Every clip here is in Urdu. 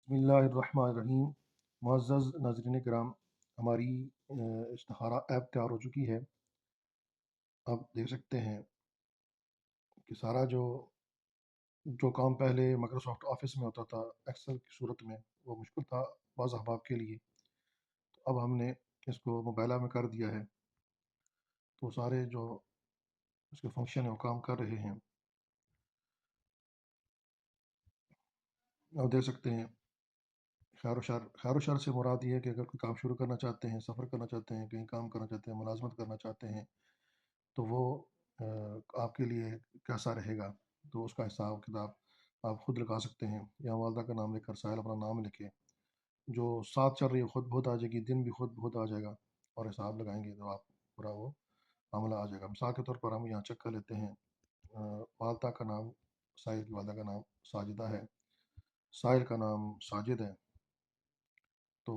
بسم اللہ الرحمن الرحیم۔ معزز ناظرین کرام، ہماری اشتہارہ ایپ تیار ہو چکی ہے۔ آپ دیکھ سکتے ہیں کہ سارا جو کام پہلے مائکروسافٹ آفس میں ہوتا تھا ایکسل کی صورت میں، وہ مشکل تھا بعض احباب کے لیے، تو اب ہم نے اس کو موبائلہ میں کر دیا ہے، تو سارے جو اس کے فنکشن ہیں وہ کام کر رہے ہیں۔ آپ دیکھ سکتے ہیں خیر و شر سے مراد یہ ہے کہ اگر کوئی کام شروع کرنا چاہتے ہیں، سفر کرنا چاہتے ہیں، کہیں کام کرنا چاہتے ہیں، ملازمت کرنا چاہتے ہیں، تو وہ آپ کے لیے کیسا رہے گا، تو اس کا حساب کتاب آپ خود لگا سکتے ہیں، یا والدہ کا نام لے کر ساحل اپنا نام لکھے، جو ساتھ چل رہی ہے خود بہت آ جائے گی، دن بھی خود بہت آ جائے گا، اور حساب لگائیں گے تو آپ پورا وہ معاملہ آ جائے گا۔ مثال کے طور پر ہم یہاں چیک کر لیتے ہیں، والدہ کا نام، ساحل کی والدہ کا نام ساجدہ ہے، ساحل کا نام ساجد ہے، تو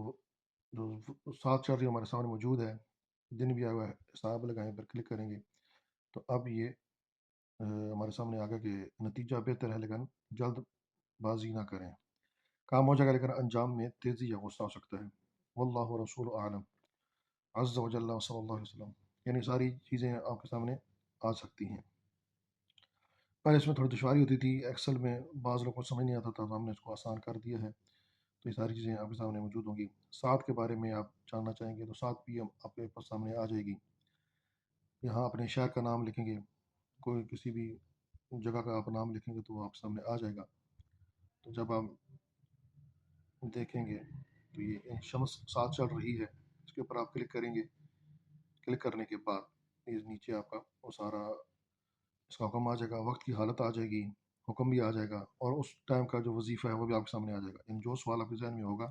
جو ساتھ چل رہی ہمارے سامنے موجود ہے، دن بھی آیا ہوا ہے، حساب لگائیں پر کلک کریں گے تو اب یہ ہمارے سامنے آ گیا کہ نتیجہ بہتر ہے لیکن جلد بازی نہ کریں، کام ہو جائے گا لیکن انجام میں تیزی یا غصہ ہو سکتا ہے۔ واللہ رسول عالم عز و جل صلی اللہ علیہ وسلم، یعنی ساری چیزیں آپ کے سامنے آ سکتی ہیں۔ پہلے اس میں تھوڑی دشواری ہوتی تھی، ایکسل میں بعض لوگوں کو سمجھ نہیں آتا تھا، تو ہم نے اس کو آسان کر دیا ہے، تو یہ ساری چیزیں آپ کے سامنے موجود ہوں گی۔ ساتھ کے بارے میں آپ جاننا چاہیں گے تو ساتھ بھی آپ کے پاس سامنے آ جائے گی، یہاں اپنے شہر کا نام لکھیں گے، کوئی کسی بھی جگہ کا آپ نام لکھیں گے تو وہ آپ سامنے آ جائے گا، تو جب آپ دیکھیں گے تو یہ شمس ساتھ چل رہی ہے، اس کے اوپر آپ کلک کریں گے، کلک کرنے کے بعد یہ نیچے آپ کا وہ سارا اس کا حکم آ جائے گا، وقت کی حالت آ جائے گی، حکم بھی آ جائے گا، اور اس ٹائم کا جو وظیفہ ہے وہ بھی آپ کے سامنے آ جائے گا، یعنی جو سوال آپ کے ذہن میں ہوگا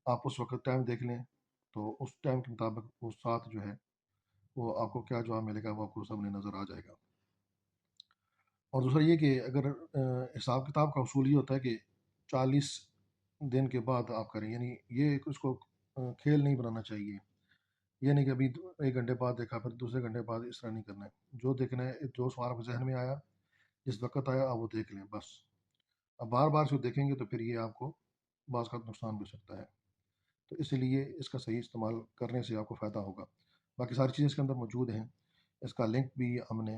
آپ اس وقت ٹائم دیکھ لیں، تو اس ٹائم کے مطابق وہ ساتھ جو ہے وہ آپ کو کیا جواب ملے گا وہ آپ کو سامنے نظر آ جائے گا۔ اور دوسرا یہ کہ اگر حساب کتاب کا اصول یہ ہوتا ہے کہ 40 دن کے بعد آپ کریں، یعنی یہ اس کو کھیل نہیں بنانا چاہیے، یہ نہیں کہ ابھی 1 گھنٹے بعد دیکھا پھر دوسرے گھنٹے بعد، اس طرح نہیں کرنا ہے، جو دیکھنا ہے جو سوال آپ کے ذہن میں آیا جس وقت آیا آپ وہ دیکھ لیں بس۔ اب بار بار سے دیکھیں گے تو پھر یہ آپ کو بعض کا نقصان بھی ہو سکتا ہے، تو اس لیے اس کا صحیح استعمال کرنے سے آپ کو فائدہ ہوگا۔ باقی ساری چیزیں اس کے اندر موجود ہیں، اس کا لنک بھی ہم نے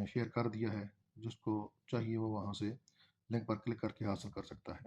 شیئر کر دیا ہے، جس کو چاہیے وہ وہاں سے لنک پر کلک کر کے حاصل کر سکتا ہے۔